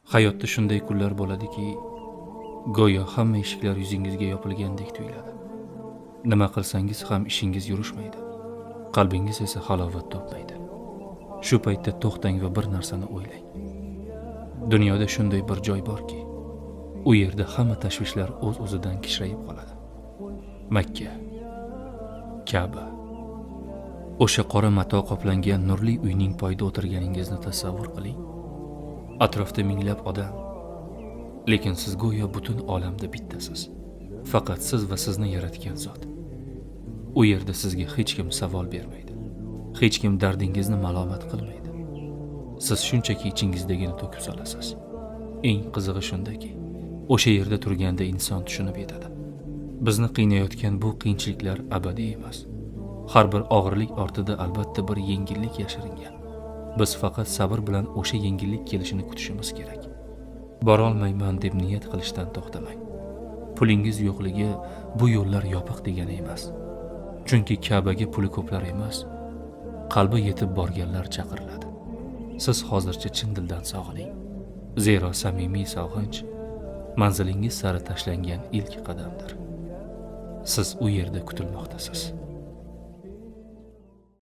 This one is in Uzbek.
Hayotda shunday kunlar bo'ladiki, go'yo hamma eshiklar yuzingizga yopilgandek tuyuladi. Nima qilsangiz ham ishingiz yurishmaydi. Qalbingiz esa halovat topmaydi. Shu paytda to'xtang va bir narsani o'ylang. Dunyoda shunday bir joy borki, u yerda hamma tashvishlar o'z-o'zidan kichrayib qoladi. Makka, Ka'ba. O'sha qora mato qoplangan nurli uyning poyida o'tirganingizni tasavvur qiling. Atrofda minglab odam, lekin siz go'yo butun olamda bittasiz. Faqat siz va sizni yaratgan zot. U yerda sizga hech kim savol bermaydi. Hech kim dardingizni malomat qilmaydi. Siz shunchaki ichingizdagini to'kib solasiz. Eng qizig'i shundaki, o'sha yerda turganda inson tushunib yetadi. Bizni qiynayotgan bu qiyinchiliklar abadiy emas. Har bir og'irlik ortida albatta bir yengillik yashiringan. Biz faqat sabr bilan o'sha yengillik kelishini kutishimiz kerak. Borolmayman deb niyat qilishdan to'xtamang. Pulingiz yo'qligi bu yo'llar yopiq degani emas. Chunki Ka'baga puli ko'plar emas, qalbi yetib borganlar chaqiriladi. Siz hozircha chin dildan sog'ining. Zero samimiy sog'inch manzilingiz sari tashlangan ilk qadamdir. Siz u yerda kutilmoqdasiz.